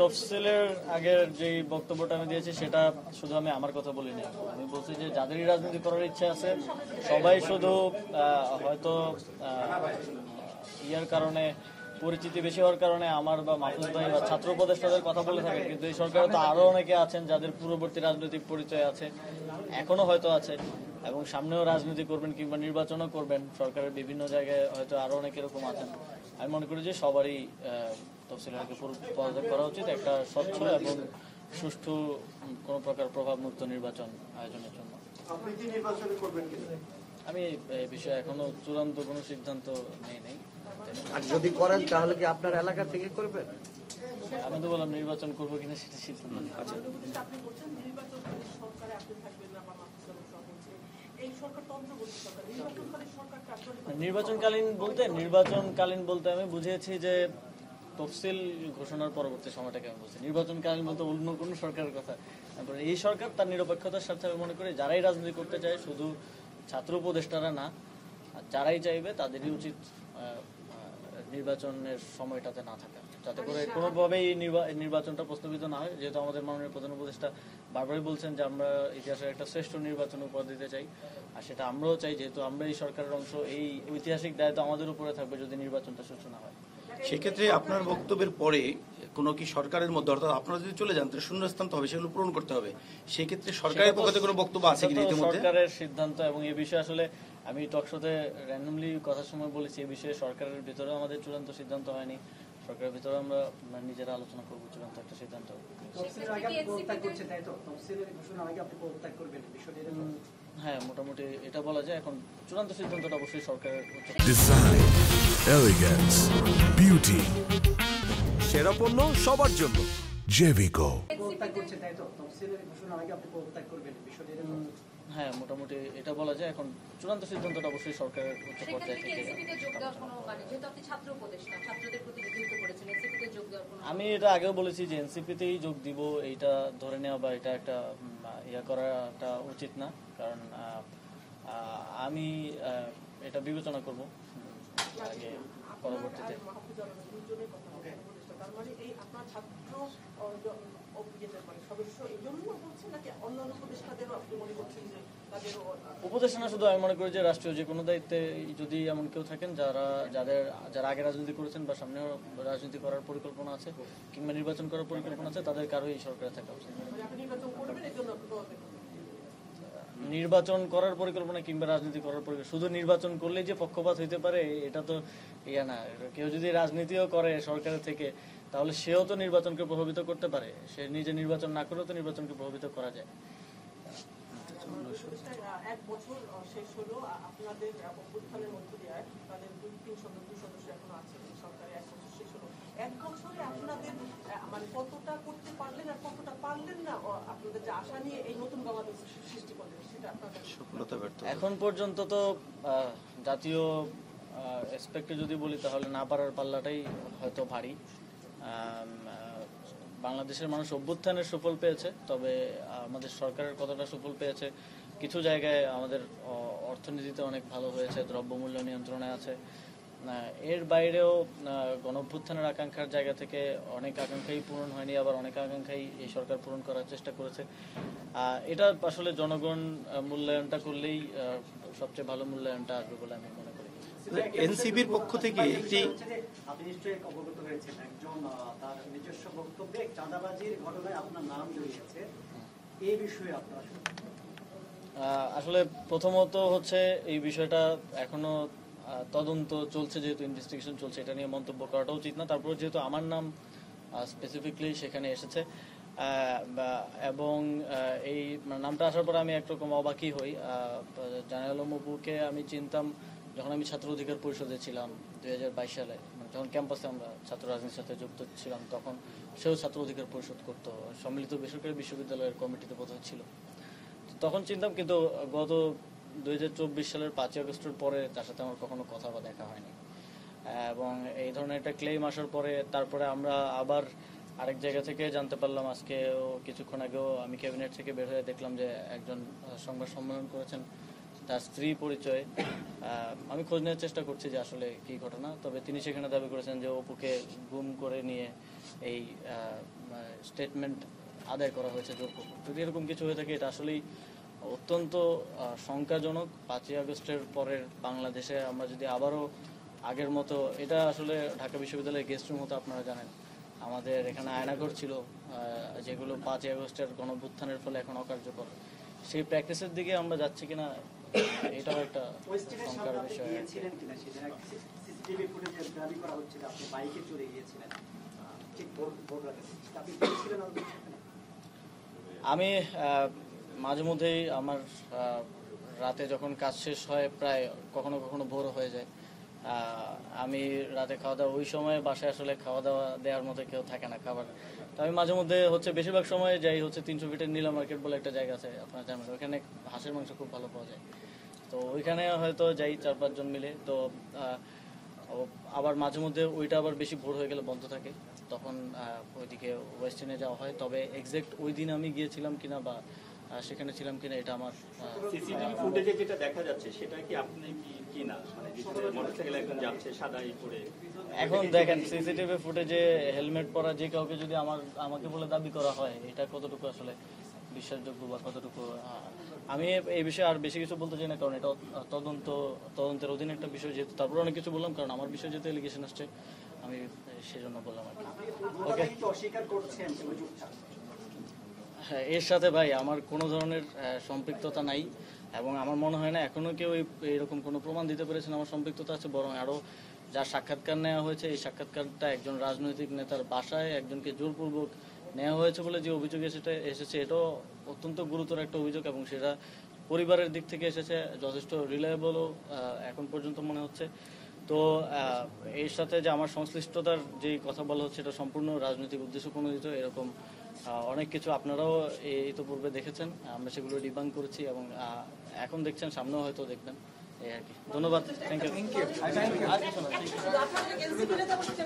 তফসিলের আগের যে বক্তব্যটা আমি দিয়েছি সেটা শুধু আমি আমার কথা বলিনি। আমি বলছি যে যাদেরই রাজনীতি করার ইচ্ছা আছে সবাই শুধু হয়তো ইয়ার কারণে পরিচিতি বেশি হওয়ার কারণে আমার বা মাহফুজ ভাই বা ছাত্র উপদেষ্টাদের কথা বলে থাকেন, কিন্তু এই সরকারে তো আরো অনেকে আছেন যাদের পূর্ববর্তী রাজনৈতিক পরিচয় আছে, এখনো হয়তো আছে এবং সামনেও রাজনীতি করবেন কিংবা নির্বাচনও করবেন। সরকারের বিভিন্ন জায়গায় হয়তো আরো অনেক এরকম আছেন। আমি মনে করি যে সবারই তফসিলকে পদত্যাগ করা উচিত একটা স্বচ্ছ এবং সুষ্ঠু কোনো প্রকার প্রভাবমুক্ত নির্বাচন আয়োজনের জন্য। আমি এই বিষয়ে এখনো চূড়ান্ত কোনো সিদ্ধান্ত নেই। আর যদি করেন তাহলে কি আপনার এলাকা থেকে করবেন? আমি তো বললাম নির্বাচন করবো কিনা সেটা সিদ্ধান্ত নেই। নির্বাচনকালীন বলতে আমি বুঝিয়েছি যে তফসিল ঘোষণার পরবর্তী সময়টাকে আমি বলছি। নির্বাচনকালীন বলতে অন্য কোনো সরকারের কথা। তারপরে এই সরকার তার নিরপেক্ষতার সাথে আমি মনে করি যারাই রাজনীতি করতে চায়, শুধু ছাত্র উপদেষ্টারা না, যারাই চাইবে তাদেরই উচিত নির্বাচনের সময়টাতে না থাকা, যাতে করে কোনোভাবেই নির্বাচনটা প্রস্তাবিত না হয়। যেহেতু আমাদের মাননীয় প্রধান উপদেষ্টা বারবারই বলছেন যে আমরা ইতিহাসের একটা শ্রেষ্ঠ নির্বাচন উপহার দিতে চাই, আর সেটা আমরাও চাই। যেহেতু আমরা এই সরকারের অংশ, এই ঐতিহাসিক দায়িত্ব আমাদের উপরে থাকবে যদি নির্বাচনটা সুষ্ঠু না হয়। সেক্ষেত্রে আপনার বক্তব্যের পরে কোনো কি সরকারের মধ্যে, অর্থাৎ আপনারা যদি চলে যান তাহলে শূন্যস্থান তো হবে, সেগুলো পূরণ করতে হবে। সেক্ষেত্রে সরকারের পক্ষ থেকে কোনো বক্তব্য আছে কিনা? সরকারের সিদ্ধান্ত, এবং এই বিষয়ে আসলে আমি টকশোতে র্যান্ডমলি কথার সময় বলেছি, এই বিষয়ে সরকারের ভিতরেও আমাদের চূড়ান্ত সিদ্ধান্ত হয়নি। সরকারের ভিতরে আমরা নিজেরা আলোচনা করবো চূড়ান্ত একটা সিদ্ধান্ত। হ্যাঁ, মোটামুটি এটা বলা যায়। এখন চূড়ান্ত সিদ্ধান্তটা অবশ্যই সরকারের। ডিজাইন, এলিগেন্স, বিউটি, সেরা পণ্য সবার জন্য জেভিকো। হ্যাঁ, মোটামুটি এটা বলা যায়। এখন চূড়ান্ত সিদ্ধান্তটা অবশ্যই সরকারের উচ্চ পর্যায়ে থেকে। আমি এটা আগেও বলেছি যে এনসিপিতেই যোগ দিব, এইটা ধরে নেওয়া বা এটা একটা ইয়া করাটা উচিত না, কারণ আমি এটা বিবেচনা করব আগে পরবর্তীতে। উপদেষ্টা না শুধু, আমি মনে করি যে রাষ্ট্রীয় যে কোনো দায়িত্বে যদি এমন কেউ থাকেন যারা আগে রাজনীতি করেছেন বা সামনেও রাজনীতি করার পরিকল্পনা আছে কিংবা নির্বাচন করার পরিকল্পনা আছে, তাদের কারোই সরকারে থাকা উচিত। নির্বাচন করার পরিকল্পনা কিংবা রাজনীতি করার পরিকল্পনা, শুধু নির্বাচন করলেই যে পক্ষপাত হইতে পারে এটা তো ইয়া না। কেউ যদি রাজনীতিও করে সরকারের থেকে, তাহলে সেও তো নির্বাচনকে প্রভাবিত করতে পারে। সে নিজে নির্বাচন না করেও তো নির্বাচনকে প্রভাবিত করা যায়। এক বছর শেষ হলো, আপনাদের অভ্যুত্থানের মধ্য দিয়ে তাদের 2-3 সদস্য এখনো আছে সরকারে। এক বছর শেষ হলো, এক বছরে আপনাদের মানে কতটা করতে পারলেন আর কতটা পারলেন না, আপনাদের যে আশা নিয়ে এই নতুন বাংলাদেশ সৃষ্টি করলেন সেটা আপনাদের সফলতা ব্যর্থ? এখন পর্যন্ত তো জাতীয় এসপেক্টে যদি বলি তাহলে না পারার পাল্লাটাই হয়তো ভারী। বাংলাদেশের মানুষ অভ্যুত্থানের সুফল পেয়েছে, তবে আমাদের সরকারের কতটা সুফল পেয়েছে, কিছু জায়গায় আমাদের অর্থনীতিতে অনেক ভালো হয়েছে, দ্রব্যমূল্য নিয়ন্ত্রণে আছে। এর বাইরেও গণঅভ্যুত্থানের আকাঙ্ক্ষার জায়গা থেকে অনেক আকাঙ্ক্ষাই পূরণ হয়নি, আবার অনেক আকাঙ্ক্ষাই এই সরকার পূরণ করার চেষ্টা করেছে। এটা আসলে জনগণ মূল্যায়নটা করলেই সবচেয়ে ভালো মূল্যায়নটা আসবে বলে আমি মনে করি। এনসিপির পক্ষ থেকে একটি, আপনি নিশ্চয়ই অবগত হয়েছেন, একজন তার নিজস্ব বক্তব্যে চাঁদাবাজির ঘটনায় আপনার নাম জড়িয়েছে, এই বিষয়ে আপনারা আসলে প্রথমত হচ্ছে এই বিষয়টা এখনো তদন্ত চলছে, যেহেতু ইনভেস্টিগেশন চলছে, এটা নিয়ে মন্তব্য করাটা উচিত না। তারপর যেহেতু আমার নাম স্পেসিফিকলি সেখানে এসেছে এবং এই নামটা আসার পর আমি একরকম অবাকই হই। জানাল মপুকে আমি চিনতাম যখন আমি ছাত্র অধিকার পরিষদে ছিলাম 2022 সালে, যখন ক্যাম্পাসে আমরা ছাত্র রাজনীতির সাথে যুক্ত ছিলাম, তখন সেও ছাত্র অধিকার পরিষদ করতো, সম্মিলিত বেসরকারি বিশ্ববিদ্যালয়ের কমিটিতে বোধহয় ছিল, তখন চিনতাম। কিন্তু গত 2024 সালের 5ই আগস্টের পরে তার সাথে আমার কখনো কথা বা দেখা হয়নি। এবং এই ধরনের একটা ক্লেম আসার পরে তারপরে আমরা আবার আরেক জায়গা থেকে জানতে পারলাম, আজকেও কিছুক্ষণ আগেও আমি ক্যাবিনেট থেকে বের হয়ে দেখলাম যে একজন সংবাদ সম্মেলন করেছেন তার স্ত্রী পরিচয়ে আমি খোঁজ নেওয়ার চেষ্টা করছি যে আসলে কি ঘটনা। তবে তিনি সেখানে দাবি করেছেন যে অপুকে গুম করে নিয়ে এই স্টেটমেন্ট আদায় করা হয়েছে জোরপূর্বক। যদি এরকম কিছু হয়ে থাকে এটা আসলেই অত্যন্ত শঙ্কাজনক। 5ই আগস্টের পরের বাংলাদেশে আমরা যদি আবারও আগের মতো, এটা আসলে ঢাকা বিশ্ববিদ্যালয়ের গেস্ট রুম হতো, আপনারা জানেন আমাদের এখানে আয়নাঘর ছিল যেগুলো 5ই আগস্টের গণঅভ্যুত্থানের ফলে এখন অকার্যকর, সেই প্র্যাকটিসের দিকে আমরা যাচ্ছি কিনা এটাও একটা ওয়েস্টিনের শঙ্কার সামনে আপনি বিষয়। গিয়েছিলেন কিনা সেটা সিসিটিভি ফুটেজে দাবি করা হচ্ছে যে আপনি বাইকে চলে গিয়েছিলেন ঠিক ভোর রাতে, আপনি গিয়েছিলেন আমাদের সাথে? আমি মাঝে মধ্যেই আমার রাতে যখন কাজ শেষ হয় প্রায় কখনো কখনো ভোর হয়ে যায়, আমি রাতে খাওয়া দাওয়া ওই সময় বাসায় আসলে খাওয়া দাওয়া দেওয়ার মতো কেউ থাকে না খাবার, তো আমি মাঝে মধ্যে হচ্ছে বেশিরভাগ সময় যাই হচ্ছে 300 ফিটের নীলা মার্কেট বলে একটা জায়গা আছে আপনার জানেন, ওইখানে হাঁসের মাংস খুব ভালো পাওয়া যায়, তো ওইখানে হয়তো যাই 4-5 জন মিলে। তো আবার মাঝে মধ্যে ওইটা আবার বেশি ভোর হয়ে গেলে বন্ধ থাকে, তখন ওইদিকে ওয়েস্টার্নে যাওয়া হয়। তবে এক্সাক্ট ওই দিন আমি গিয়েছিলাম কিনা বা সেখানে ছিলাম কিনা এটা আমার সিসিটিভি ফুটেজে যেটা দেখা যাচ্ছে সেটা কি আপনি কি না, মানে যেখানে মোটরসাইকেল একজন যাচ্ছে সাদাই পরে? এখন দেখেন সিসিটিভি ফুটেজে হেলমেট পরা যে কাউকে যদি আমাকে বলে দাবি করা হয়, এটা কতটুকু আসলে বিশ্বাসযোগ্য বা কতটুকু, আমি এই বিষয়ে আর বেশি কিছু বলতে চাই না, কারণ এটা তদন্তের অধীনে একটা বিষয়, যেহেতু তারপরে অনেক কিছু বললাম, কারণ আমার বিষয়ে যেহেতু এলিগেশন আসছে আমি সেজন্য বললাম আর কি। ওকে, অস্বীকার করছেন চুপচাপ? হ্যাঁ, এর সাথে ভাই আমার কোনো ধরনের সম্পৃক্ততা নাই, এবং আমার মনে হয় না এখনো কেউ এরকম কোনো প্রমাণ দিতে পেরেছেন আমার সম্পৃক্ততা আছে। বরং আরও যার সাক্ষাৎকার নেওয়া হয়েছে, এই সাক্ষাৎকারটা একজন রাজনৈতিক নেতার বাসায় একজনকে জোরপূর্বক নেওয়া হয়েছে বলে যে অভিযোগ এসেছে এটাও অত্যন্ত গুরুতর একটা অভিযোগ, এবং সেটা পরিবারের দিক থেকে এসেছে, যথেষ্ট রিলায়েবলও এখন পর্যন্ত মনে হচ্ছে। তো এর সাথে যে আমার সংশ্লিষ্টতার যে কথা বলা হচ্ছে এটা সম্পূর্ণ রাজনৈতিক উদ্দেশ্য প্রণোদিত, এরকম অনেক কিছু আপনারাও ইতিপূর্বে দেখেছেন, আমরা সেগুলো ডিবাং করেছি এবং এখন দেখছেন, সামনেও হয়তো দেখবেন, এই আর কি। ধন্যবাদ, থ্যাংক ইউ। আপনাদের এনসিপি নেতা বলছে